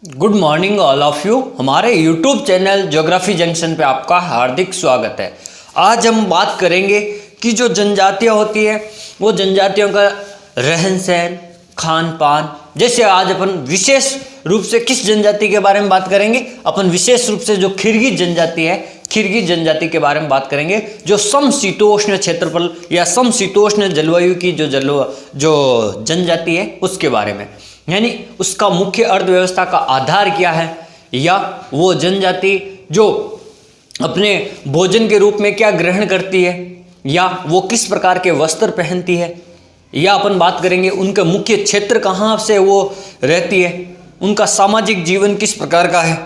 Good morning all of you. हमारे YouTube channel geography junction पे आपका हार्दिक स्वागत है। आज हम बात करेंगे कि जो जनजातियां होती है वो जनजातियों का रहन सहन, खान पान। जैसे आज अपन विशेष रूप से किस जनजाति के बारे में बात करेंगे, अपन विशेष रूप से जो खिरगिज जनजाति है, खिरगिज जनजाति के बारे में बात करेंगे, जो समशीतोष्ण क्षेत्रफल या समशीतोष्ण जलवायु की जो जनजाति है उसके बारे में, यानी उसका मुख्य अर्थव्यवस्था का आधार क्या है, या वो जनजाति जो अपने भोजन के रूप में क्या ग्रहण करती है, या वो किस प्रकार के वस्त्र पहनती है, या अपन बात करेंगे उनका मुख्य क्षेत्र कहाँ से वो रहती है, उनका सामाजिक जीवन किस प्रकार का है।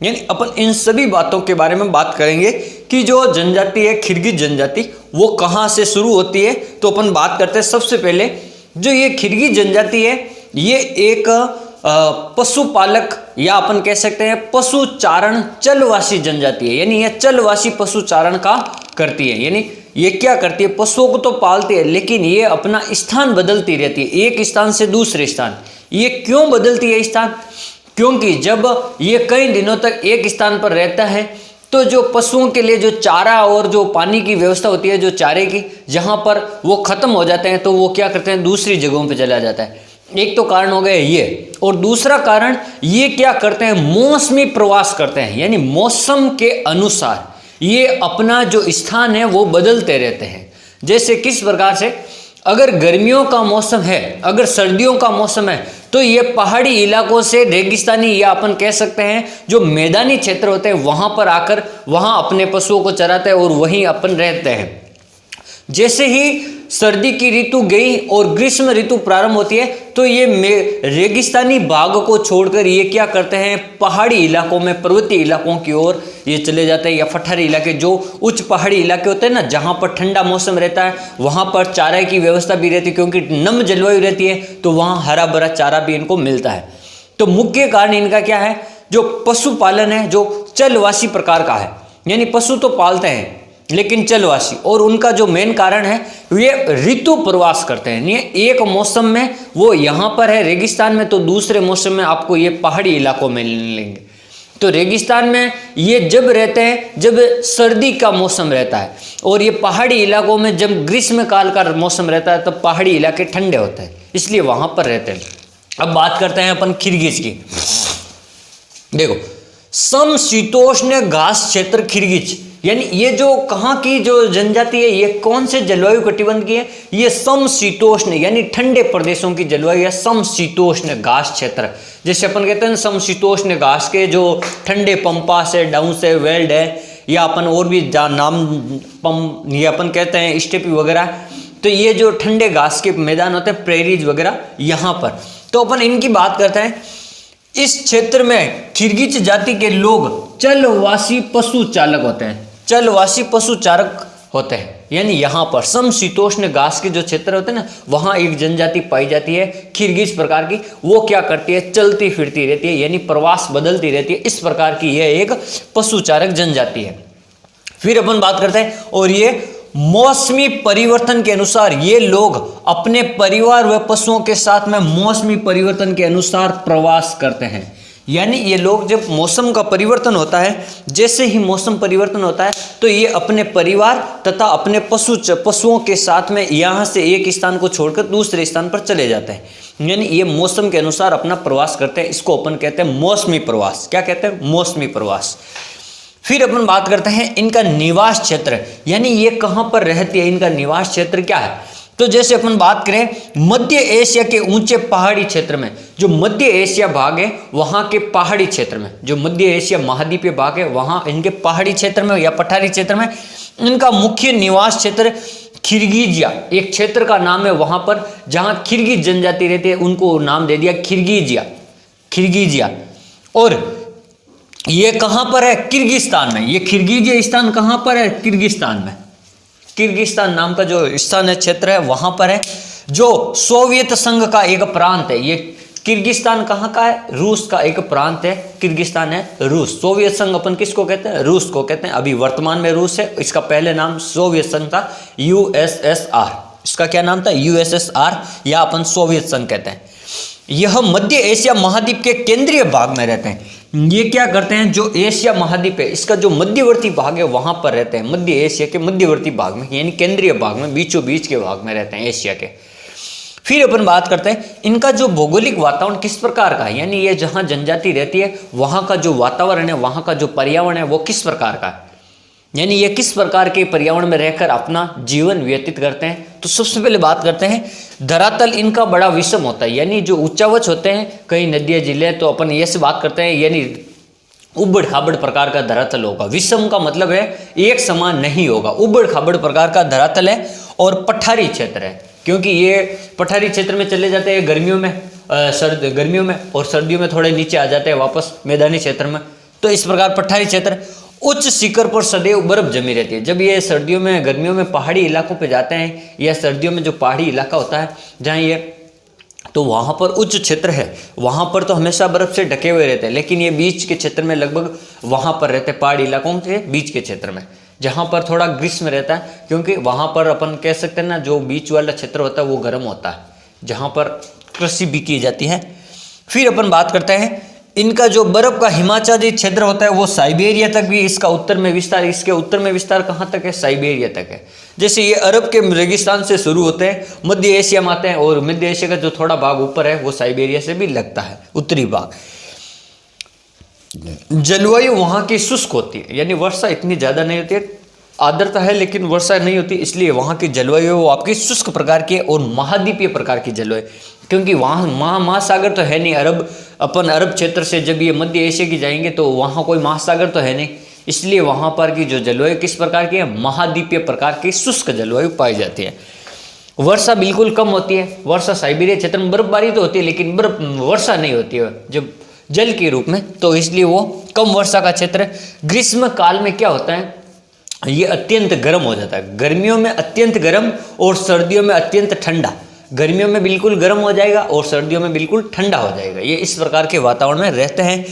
यानी अपन इन सभी बातों के बारे में बात करेंगे कि जो जनजाति है खिरगिज जनजाति वो कहाँ से शुरू होती है। तो अपन बात करते हैं सबसे पहले जो ये खिरगिज जनजाति है ये एक पशुपालक या अपन कह सकते हैं पशुचारण चलवासी जनजाति है। यानी यह चलवासी पशुचारण का करती है। यानी ये क्या करती है, पशुओं को तो पालती है लेकिन ये अपना स्थान बदलती रहती है, एक स्थान से दूसरे स्थान। ये क्यों बदलती है स्थान? क्योंकि जब ये कई दिनों तक एक स्थान पर रहता है तो जो पशुओं के लिए जो चारा और जो पानी की व्यवस्था होती है, जो चारे की, जहाँ पर वो खत्म हो जाते हैं तो वो क्या करते हैं, दूसरी जगहों पे चला जाता है। एक तो कारण हो गया ये, और दूसरा कारण ये क्या करते हैं, मौसमी प्रवास करते हैं। यानी मौसम के अनुसार ये अपना जो स्थान है वो बदलते रहते हैं। जैसे किस प्रकार से, अगर गर्मियों का मौसम है, अगर सर्दियों का मौसम है तो ये पहाड़ी इलाकों से रेगिस्तानी या अपन कह सकते हैं जो मैदानी क्षेत्र होते हैं वहां पर आकर वहां अपने पशुओं को चराते हैं और वहीं अपन रहते हैं। जैसे ही सर्दी की ऋतु गई और ग्रीष्म ऋतु प्रारंभ होती है तो ये रेगिस्तानी भाग को छोड़कर ये क्या करते हैं, पहाड़ी इलाकों में, पर्वतीय इलाकों की ओर ये चले जाते हैं, या पठारी इलाके, जो उच्च पहाड़ी इलाके होते हैं ना, जहाँ पर ठंडा मौसम रहता है वहाँ पर चारे की व्यवस्था भी रहती है, क्योंकि नम जलवायु रहती है तो वहाँ हरा भरा चारा भी इनको मिलता है। तो मुख्य कारण इनका क्या है, जो पशुपालन है जो चलवासी प्रकार का है। यानी पशु तो पालते हैं लेकिन चलवासी, और उनका जो मेन कारण है ये ऋतु प्रवास करते हैं। ये एक मौसम में वो यहाँ पर है रेगिस्तान में, तो दूसरे मौसम में आपको ये पहाड़ी इलाकों में मिलेंगे। तो रेगिस्तान में ये जब रहते हैं जब सर्दी का मौसम रहता है, और ये पहाड़ी इलाकों में जब ग्रीष्म काल का मौसम रहता है तब पहाड़ी इलाके ठंडे होते हैं, इसलिए वहां पर रहते हैं। अब बात करते हैं अपन खिरगिज की। देखो, समशीतोष्ण घास क्षेत्र खिरगिज, यानी ये जो कहाँ की जो जनजाति है, ये कौन से जलवायु कटिबंध की है, ये समशीतोष्ण यानी ठंडे प्रदेशों की जलवायु है, समशीतोष्ण घास क्षेत्र। जैसे अपन कहते हैं समशीतोष्ण घास के जो ठंडे पंपास है, डाउस है, वेल्ड है, या अपन और भी नाम ये अपन कहते हैं स्टेपी वगैरह। तो ये जो ठंडे घास के मैदान होते हैं, प्रेरीज वगैरह, यहाँ पर तो अपन इनकी बात करते हैं। इस क्षेत्र में खिरगिज जाति के लोग चलवासी पशु चालक होते हैं, चलवासी पशु चारक होते हैं। यानी यहाँ पर समशीतोष्ण घास के जो क्षेत्र होते हैं ना, वहाँ एक जनजाति पाई जाती है खिरगिज प्रकार की। वो क्या करती है, चलती फिरती रहती है, यानी प्रवास बदलती रहती है। इस प्रकार की यह एक पशुचारक जनजाति है। फिर अपन बात करते हैं, और ये मौसमी परिवर्तन के अनुसार ये लोग अपने परिवार व पशुओं के साथ में मौसमी परिवर्तन के अनुसार प्रवास करते हैं। यानी ये लोग जब मौसम का परिवर्तन होता है, जैसे ही मौसम परिवर्तन होता है तो ये अपने परिवार तथा अपने पशुओं के साथ में यहाँ से एक स्थान को छोड़कर दूसरे स्थान पर चले जाते हैं। यानी ये मौसम के अनुसार अपना प्रवास करते हैं। इसको अपन कहते हैं मौसमी प्रवास। क्या कहते हैं, मौसमी प्रवास। फिर अपन बात करते हैं इनका निवास क्षेत्र, यानी ये कहाँ पर रहती है, इनका निवास क्षेत्र क्या है। तो जैसे अपन बात करें मध्य एशिया के ऊंचे पहाड़ी क्षेत्र में, जो मध्य एशिया भाग है वहाँ के पहाड़ी क्षेत्र में, जो मध्य एशिया महाद्वीपीय भाग है वहाँ इनके पहाड़ी क्षेत्र में या पठारी क्षेत्र में इनका मुख्य निवास क्षेत्र खिरगिजिया, एक क्षेत्र का नाम है। वहाँ पर जहाँ खिरगिज जनजाति रहती है उनको नाम दे दिया खिरगिजिया, खिरगिजिया। और ये कहाँ पर है, किर्गिस्तान में। ये खिरगिजिया स्थान कहाँ पर है, किर्गिस्तान में। किर्गिस्तान नाम का जो स्थान है, क्षेत्र है, वहां पर है, जो सोवियत संघ का एक प्रांत है। ये किर्गिस्तान कहाँ का है, रूस का एक प्रांत है। किर्गिस्तान है रूस। सोवियत संघ अपन किसको कहते हैं, रूस को कहते हैं। अभी वर्तमान में रूस है, इसका पहले नाम सोवियत संघ था, यूएसएसआर। इसका क्या नाम था, यूएसएसआर, या अपन सोवियत संघ कहते हैं। यह मध्य एशिया महाद्वीप के केंद्रीय भाग में रहते हैं। ये क्या करते हैं, जो एशिया महाद्वीप है इसका जो मध्यवर्ती भाग है वहां पर रहते हैं, मध्य एशिया के मध्यवर्ती भाग में, यानी केंद्रीय भाग में, बीचों बीच के भाग में रहते हैं एशिया के। फिर अपन बात करते हैं इनका जो भौगोलिक वातावरण किस प्रकार का है, यानी ये जहां जनजाति रहती है वहां का जो वातावरण है, वहां का जो पर्यावरण है वो किस प्रकार का है, यानी ये किस प्रकार के पर्यावरण में रहकर अपना जीवन व्यतीत करते हैं। तो सबसे पहले बात करते हैं धरातल इनका बड़ा विषम होता है, यानी जो उच्चावच होते हैं, कई नदियां जिले, तो अपन ये से बात करते हैं यानी उबड़ खाबड़ प्रकार का धरातल होगा। विषम का मतलब है एक समान नहीं होगा, उबड़ खाबड़ प्रकार का धरातल है और पठारी क्षेत्र है, क्योंकि ये पठारी क्षेत्र में चले जाते हैं गर्मियों में, गर्मियों में, और सर्दियों में थोड़े नीचे आ जाते हैं वापस मैदानी क्षेत्र में। तो इस प्रकार पठारी क्षेत्र, उच्च शिखर पर सदैव बर्फ जमी रहती है। जब ये सर्दियों में, गर्मियों में पहाड़ी इलाकों पे जाते हैं, या सर्दियों में जो पहाड़ी इलाका होता है जहाँ ये, तो वहाँ पर उच्च क्षेत्र है, वहाँ पर तो हमेशा बर्फ से ढके हुए रहते हैं, लेकिन ये बीच के क्षेत्र में लगभग वहाँ पर रहते हैं, पहाड़ी इलाकों के बीच के क्षेत्र में, जहाँ पर थोड़ा ग्रीष्म रहता है, क्योंकि वहाँ पर अपन कह सकते हैं ना, जो बीच वाला क्षेत्र होता है वो गर्म होता है, जहाँ पर कृषि भी की जाती है। फिर अपन बात करते हैं इनका जो बर्फ का हिमाच्छादित क्षेत्र होता है वो साइबेरिया तक भी, इसका उत्तर में विस्तार, इसके उत्तर में विस्तार कहाँ तक है, साइबेरिया तक है। जैसे ये अरब के रेगिस्तान से शुरू होते हैं, मध्य एशिया में आते हैं, और मध्य एशिया का जो थोड़ा भाग ऊपर है वो साइबेरिया से भी लगता है, उत्तरी भाग। जलवायु वहाँ की शुष्क होती है, यानी वर्षा इतनी ज़्यादा नहीं होती है, आर्द्रता है लेकिन वर्षा नहीं होती, इसलिए वहाँ की जलवायु वो आपकी शुष्क प्रकार की है और महाद्वीपीय प्रकार की जलवायु, क्योंकि वहाँ महासागर तो है नहीं। अपन अरब क्षेत्र से जब ये मध्य एशिया की जाएंगे तो वहाँ कोई महासागर तो है नहीं, इसलिए वहाँ पर की जो जलवायु किस प्रकार की है, महाद्वीपीय प्रकार की शुष्क जलवायु पाई जाती है। वर्षा बिल्कुल कम होती है, वर्षा साइबेरिया क्षेत्र में बर्फबारी तो होती है लेकिन वर्षा नहीं होती है जब जल के रूप में, तो इसलिए वो कम वर्षा का क्षेत्र है। ग्रीष्म काल में क्या होता है, ये अत्यंत गर्म हो जाता है, गर्मियों में अत्यंत गर्म और सर्दियों में अत्यंत ठंडा, गर्मियों में बिल्कुल गर्म हो जाएगा और सर्दियों में बिल्कुल ठंडा हो जाएगा। ये इस प्रकार के वातावरण में रहते हैं।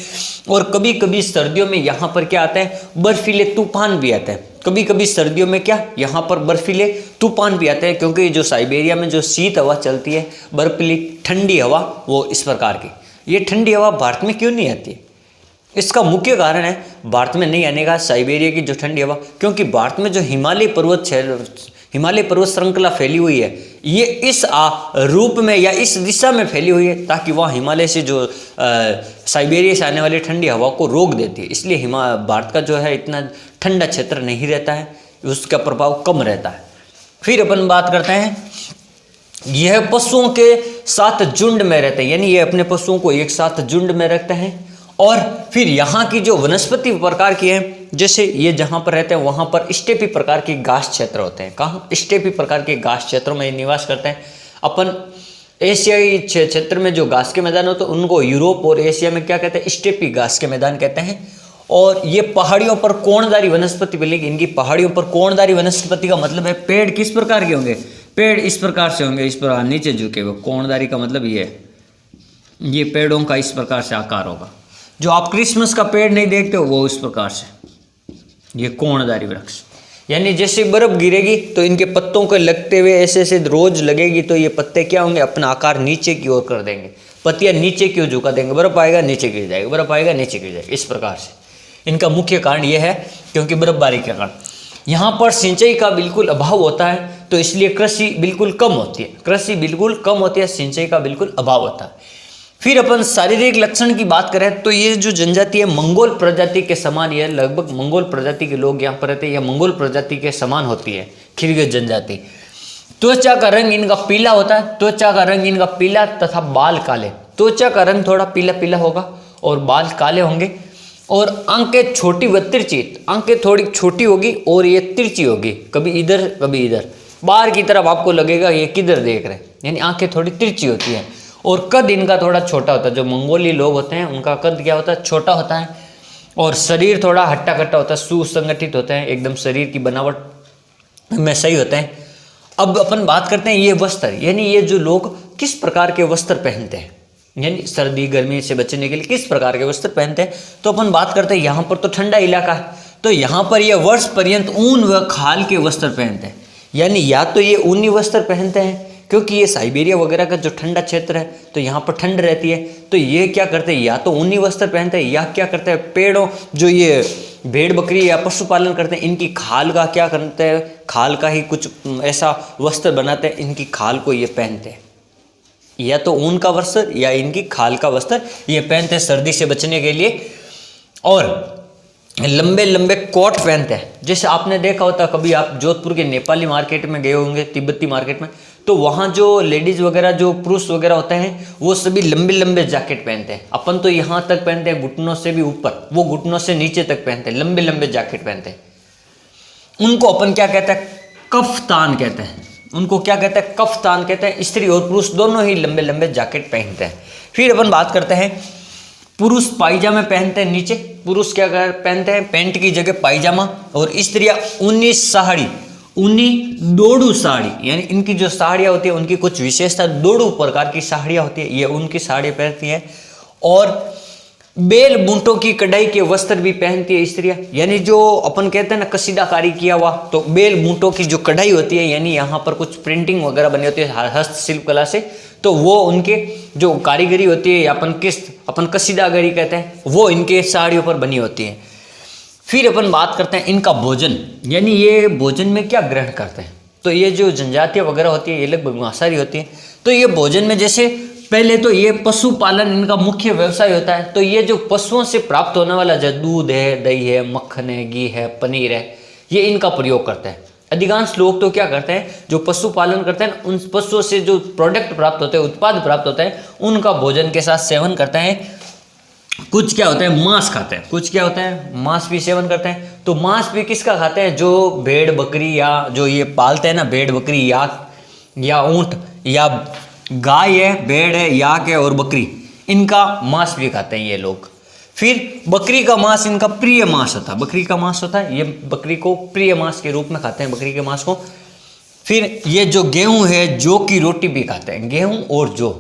और कभी कभी सर्दियों में यहाँ पर क्या आता है, बर्फीले तूफान भी आते हैं। कभी कभी सर्दियों में क्या, यहाँ पर बर्फीले तूफान भी आते हैं, क्योंकि जो साइबेरिया में जो शीत हवा चलती है, बर्फीली ठंडी हवा, वो इस प्रकार की। ये ठंडी हवा भारत में क्यों नहीं आती, इसका मुख्य कारण है भारत में नहीं आने का साइबेरिया की जो ठंडी हवा, क्योंकि भारत में जो हिमालय पर्वत श्रृंखला फैली हुई है, ये इस रूप में या इस दिशा में फैली हुई है ताकि वह हिमालय से जो साइबेरिया से आने वाली ठंडी हवा को रोक देती है। इसलिए भारत का जो है इतना ठंडा क्षेत्र नहीं रहता है, उसका प्रभाव कम रहता है। फिर अपन बात करते हैं, यह पशुओं के साथ झुंड में रहते हैं, यानी ये अपने पशुओं को एक साथ झुंड में रखते हैं। और फिर यहाँ की जो वनस्पति प्रकार की है, जैसे ये जहाँ पर रहते हैं वहाँ पर स्टेपी प्रकार के घास क्षेत्र होते हैं। कहाँ, स्टेपी प्रकार के घास क्षेत्रों में निवास करते हैं। अपन एशियाई क्षेत्र में जो घास के मैदान होते हैं उनको यूरोप और एशिया में क्या कहते हैं, स्टेपी घास के मैदान कहते हैं। और ये पहाड़ियों पर कोणधारी वनस्पति मिलेगी। इनकी पहाड़ियों पर कोणधारी वनस्पति का मतलब है पेड़ किस प्रकार के होंगे, पेड़ इस प्रकार से होंगे, इस प्रकार नीचे झुके हुए। कोणधारी का मतलब ये पेड़ों का इस प्रकार से आकार होगा। जो आप क्रिसमस का पेड़ नहीं देखते हो वो इस प्रकार से, ये कोणधारी वृक्ष, यानी जैसे बर्फ गिरेगी तो इनके पत्तों को लगते हुए ऐसे ऐसे रोज लगेगी, तो ये पत्ते क्या होंगे, अपना आकार नीचे की ओर कर देंगे, पत्तियां नीचे की ओर झुका देंगे, बर्फ आएगा नीचे गिर जाएगा, बर्फ आएगा नीचे गिर जाएगा। इस प्रकार से इनका मुख्य कारण यह है, क्योंकि बर्फबारी के कारण यहाँ पर सिंचाई का बिल्कुल अभाव होता है, तो इसलिए कृषि बिल्कुल कम होती है, कृषि बिल्कुल कम होती है, सिंचाई का बिल्कुल अभाव होता है। फिर अपन शारीरिक लक्षण की बात करें तो ये जो जनजाति है मंगोल प्रजाति के समान, ये लगभग मंगोल प्रजाति के लोग यहाँ पर रहते हैं, यह मंगोल प्रजाति के समान होती है किर्गिज जनजाति। त्वचा का रंग इनका पीला होता है, त्वचा का रंग इनका पीला तथा बाल काले। त्वचा का रंग थोड़ा पीला पीला होगा और बाल काले होंगे। और आंखें छोटी व तिरछी, आंखें थोड़ी छोटी होगी और ये तिरछी होगी, कभी इधर कभी इधर, बाहर की तरफ आपको लगेगा ये किधर देख रहे हैं, यानी आंखें थोड़ी तिरछी होती हैं। और कद इनका थोड़ा छोटा होता है, जो मंगोली लोग होते हैं उनका कद क्या होता है, छोटा होता है। और शरीर थोड़ा हट्टा कट्टा होता है, सुसंगठित होते हैं, एकदम शरीर की बनावट में सही होते हैं। अब अपन बात करते हैं ये वस्त्र, यानी ये जो लोग किस प्रकार के वस्त्र पहनते हैं, यानी सर्दी गर्मी से बचने के लिए किस प्रकार के वस्त्र पहनते हैं। तो अपन बात करते हैं, यहाँ पर तो ठंडा इलाका है, तो यहाँ पर ये वर्ष पर्यंत ऊन व खाल के वस्त्र पहनते हैं, यानी या तो ये ऊनी वस्त्र पहनते हैं क्योंकि ये साइबेरिया वगैरह का जो ठंडा क्षेत्र है तो यहाँ पर ठंड रहती है। तो ये क्या करते हैं, या तो ऊनी वस्त्र पहनते हैं, या क्या करते हैं, पेड़ों जो ये भेड़ बकरी या पशुपालन करते हैं इनकी खाल का क्या करते हैं, खाल का ही कुछ ऐसा वस्त्र बनाते हैं, इनकी खाल को ये पहनते हैं। या तो ऊन का वस्त्र या इनकी खाल का वस्त्र ये पहनते हैं सर्दी से बचने के लिए। और लंबे लंबे कोट पहनते हैं। जैसे आपने देखा होता, कभी आप जोधपुर के नेपाली मार्केट में गए होंगे, तिब्बती मार्केट में, तो वहाँ जो लेडीज़ वगैरह जो पुरुष वगैरह होते हैं वो सभी लंबे लंबे जैकेट पहनते हैं। अपन तो यहाँ तक पहनते हैं घुटनों से भी ऊपर, वो घुटनों से नीचे तक पहनते हैं, लंबे लंबे जैकेट पहनते हैं। उनको अपन क्या कहते हैं, कफ्तान कहते हैं। उनको क्या कहते हैं, कफ्तान कहते हैं। स्त्री और पुरुष दोनों ही लंबे लंबे जैकेट पहनते हैं। फिर अपन बात करते हैं, पुरुष पायजामे पहनते हैं नीचे। पुरुष क्या पहनते हैं, पैंट की जगह पायजामा। और स्त्रियां ऊनी साड़ी, ऊनी दोड़ू साड़ी, यानी इनकी जो साड़ियाँ होती है उनकी कुछ विशेषता, दोड़ू प्रकार की साड़ियाँ होती है, ये उनकी साड़ी पहनती है। और बेल बूटों की कढ़ाई के वस्त्र भी पहनती है स्त्रियाँ, यानी जो अपन कहते हैं ना कसीदाकारी किया हुआ, तो बेल बूटों की जो कढ़ाई होती है, यानी यहाँ पर कुछ प्रिंटिंग वगैरह बनी होती है हस्तशिल्प कला से, तो वो उनके जो कारीगरी होती है, अपन कसीदाकारी कहते हैं, वो इनके साड़ियों पर बनी होती है। फिर अपन बात करते हैं इनका भोजन, यानी ये भोजन में क्या ग्रहण करते हैं। तो ये जो जनजातियाँ वगैरह होती है ये लगभग मांसाहारी होती है। तो ये भोजन में जैसे पहले तो ये पशुपालन इनका मुख्य व्यवसाय होता है। तो ये जो पशुओं से प्राप्त होने वाला जो दूध है, दही है, मक्खन है, घी है, पनीर है, ये इनका प्रयोग करते हैं। अधिकांश लोग तो क्या करते हैं, जो पशुपालन करते हैं उन पशुओं से जो प्रोडक्ट प्राप्त होते हैं, उत्पाद प्राप्त होते हैं, उनका भोजन के साथ सेवन करते हैं। कुछ क्या होता है, मांस खाते हैं, कुछ क्या होता है, मांस भी सेवन करते हैं। तो मांस भी किसका खाते हैं, जो भेड़ बकरी या जो ये पालते हैं ना, भेड़ बकरी या ऊंट या गाय है, भेड़ है, याक है और बकरी, इनका मांस भी खाते हैं ये लोग। फिर बकरी का मांस इनका प्रिय मांस होता है, बकरी का मांस होता है, ये बकरी को प्रिय मांस के रूप में खाते हैं, बकरी के मांस को। फिर ये जो गेहूं है, जौ की रोटी भी खाते हैं। गेहूं और जौ,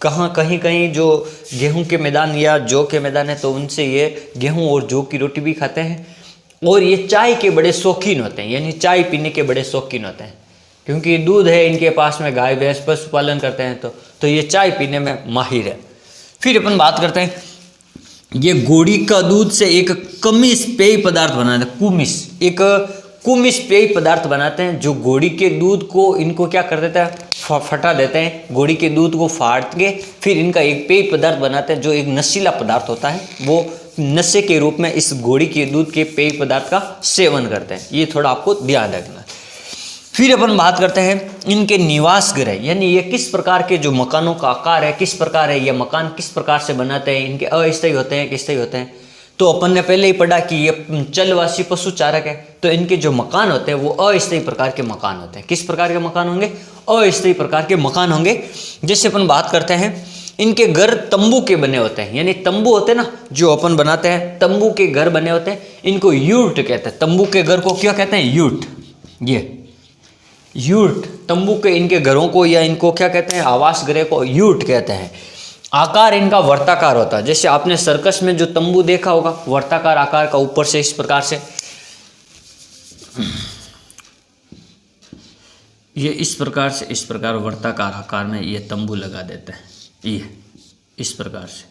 कहीं जो गेहूं के मैदान या जौ के मैदान है तो उनसे ये गेहूं और जौ की रोटी भी खाते हैं। और ये चाय के बड़े शौकीन होते हैं, यानी चाय पीने के बड़े शौकीन होते हैं, क्योंकि दूध है इनके पास में, गाय भैंस पशुपालन करते हैं तो ये चाय पीने में माहिर है। फिर अपन बात करते हैं, ये घोड़ी का दूध से एक कुमिस पेय पदार्थ बनाते हैं। कुमिस पेय पदार्थ बनाते हैं, जो घोड़ी के दूध को इनको क्या कर देता है, फटा देते हैं। घोड़ी के दूध को फाड़ के फिर इनका एक पेय पदार्थ बनाते हैं, जो एक नशीला पदार्थ होता है। वो नशे के रूप में इस घोड़ी के दूध के पेय पदार्थ का सेवन करते हैं। ये थोड़ा आपको ध्यान रखना। फिर अपन बात करते हैं इनके निवास गृह, यानी ये किस प्रकार के जो मकानों का आकार है, किस प्रकार है, ये मकान किस प्रकार से बनाते हैं, इनके अस्थायी होते हैं कि स्थायी होते हैं। तो अपन ने पहले ही पढ़ा कि ये चलवासी पशु चारक है, तो इनके जो मकान होते हैं वो अस्थायी प्रकार के मकान होते हैं। किस प्रकार के मकान होंगे, अस्थायी प्रकार के मकान होंगे। जैसे अपन बात करते हैं, इनके घर तंबू के बने होते हैं, यानी तंबू होते हैं ना जो अपन बनाते हैं, तंबू के घर बने होते हैं, इनको यूट कहते हैं। तंबू के घर को क्या कहते हैं, यूट। ये यूट तंबू के इनके घरों को या इनको क्या कहते हैं, आवास गृह को यूट कहते हैं। आकार इनका वर्ताकार होता है, जैसे आपने सर्कस में जो तंबू देखा होगा, वर्ताकार आकार का, ऊपर से इस प्रकार से, ये इस प्रकार वर्ताकार आकार में ये तंबू लगा देते हैं, ये इस प्रकार से।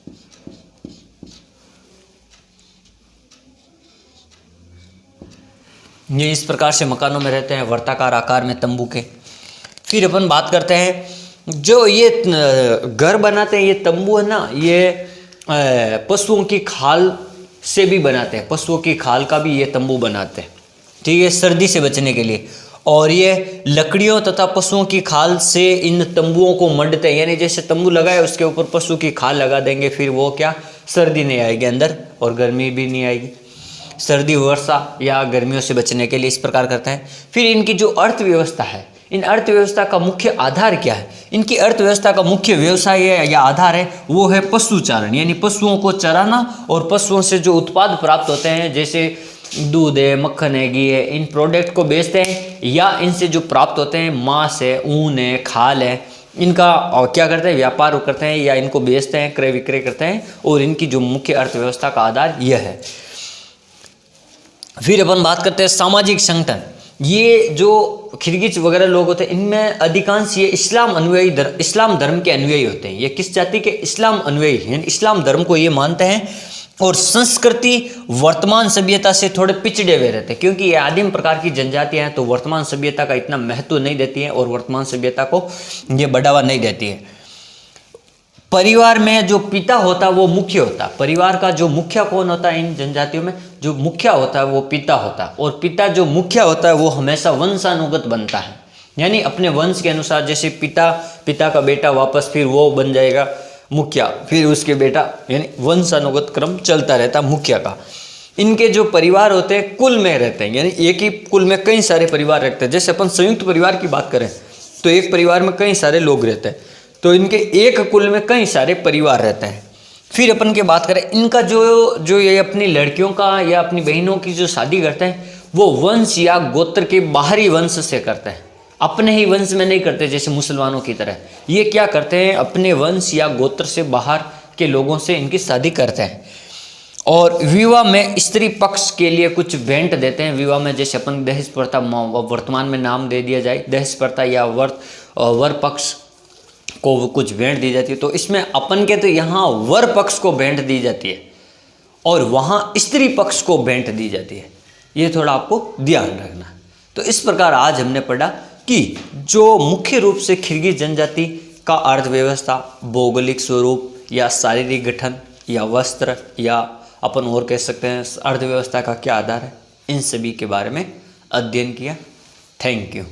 ये इस प्रकार से मकानों में रहते हैं, वर्ताकार आकार में तंबू के। फिर अपन बात करते हैं, जो ये घर बनाते हैं, ये तंबू है ना, ये पशुओं की खाल से भी बनाते हैं, पशुओं की खाल का भी ये तंबू बनाते हैं, ठीक है, सर्दी से बचने के लिए। और ये लकड़ियों तथा पशुओं की खाल से इन तंबुओं को मंडते हैं, यानी जैसे तंबू लगाए उसके ऊपर पशु की खाल लगा देंगे, फिर वो क्या, सर्दी नहीं आएगी अंदर और गर्मी भी नहीं आएगी, सर्दी वर्षा या गर्मियों से बचने के लिए इस प्रकार करते हैं। फिर इनकी जो अर्थव्यवस्था है, इन अर्थव्यवस्था का मुख्य आधार क्या है, इनकी अर्थव्यवस्था का मुख्य व्यवसाय है या आधार है, वो है पशुचारण, यानी पशुओं को चराना और पशुओं से जो उत्पाद प्राप्त होते हैं, जैसे दूध है, मक्खन है, घी है, इन प्रोडक्ट को बेचते हैं, या इनसे जो प्राप्त होते हैं मांस है, ऊन है, खाल है, इनका और क्या करते हैं, व्यापार करते हैं या इनको बेचते हैं, क्रय विक्रय करते हैं, और इनकी जो मुख्य अर्थव्यवस्था का आधार यह है। फिर अपन बात करते हैं सामाजिक संगठन, ये जो खिरगिज वगैरह लोग होते हैं इनमें अधिकांश ये इस्लाम धर्म के अनुयायी होते हैं। ये किस जाति के? इस्लाम अनुयायी, यानी इस्लाम धर्म को ये मानते हैं और संस्कृति वर्तमान सभ्यता से थोड़े पिछड़े हुए रहते हैं, क्योंकि ये आदिम प्रकार की जनजातियां हैं तो वर्तमान सभ्यता का इतना महत्व नहीं देती हैं और वर्तमान सभ्यता को ये बढ़ावा नहीं देती है। परिवार में जो पिता होता है वो मुख्य होता है। परिवार का जो मुखिया कौन होता है? इन जनजातियों में जो मुखिया होता है वो पिता होता है, और पिता जो मुखिया होता है वो हमेशा वंशानुगत बनता है, यानी अपने वंश के अनुसार। जैसे पिता का बेटा वापस फिर वो बन जाएगा मुखिया, फिर उसके बेटा, यानी वंशानुगत क्रम चलता रहता मुखिया का। इनके जो परिवार होते हैं कुल में रहते हैं, यानी एक ही कुल में कई सारे परिवार रहते हैं। जैसे अपन संयुक्त परिवार की बात करें तो एक परिवार में कई सारे लोग रहते हैं, तो इनके एक कुल में कई सारे परिवार रहते हैं। फिर अपन की बात करें, इनका जो ये अपनी लड़कियों का या अपनी बहनों की जो शादी करते हैं वो वंश या गोत्र के बाहरी वंश से करते हैं, अपने ही वंश में नहीं करते जैसे मुसलमानों की तरह। ये क्या करते हैं? अपने वंश या गोत्र से बाहर के लोगों से इनकी शादी करते हैं। और विवाह में स्त्री पक्ष के लिए कुछ भेंट देते हैं। विवाह में जैसे अपन दहेज प्रथा वर्तमान में नाम दे दिया जाए दहेज प्रथा, या वर पक्ष को कुछ भेंट दी जाती है, तो इसमें अपन के तो यहाँ वर पक्ष को भेंट दी जाती है और वहाँ स्त्री पक्ष को भेंट दी जाती है। ये थोड़ा आपको ध्यान रखना। तो इस प्रकार आज हमने पढ़ा कि जो मुख्य रूप से खिरगिज जनजाति का अर्थव्यवस्था, भौगोलिक स्वरूप या शारीरिक गठन या वस्त्र या अपन और कह सकते हैं अर्थव्यवस्था का क्या आधार है, इन सभी के बारे में अध्ययन किया। Thank you.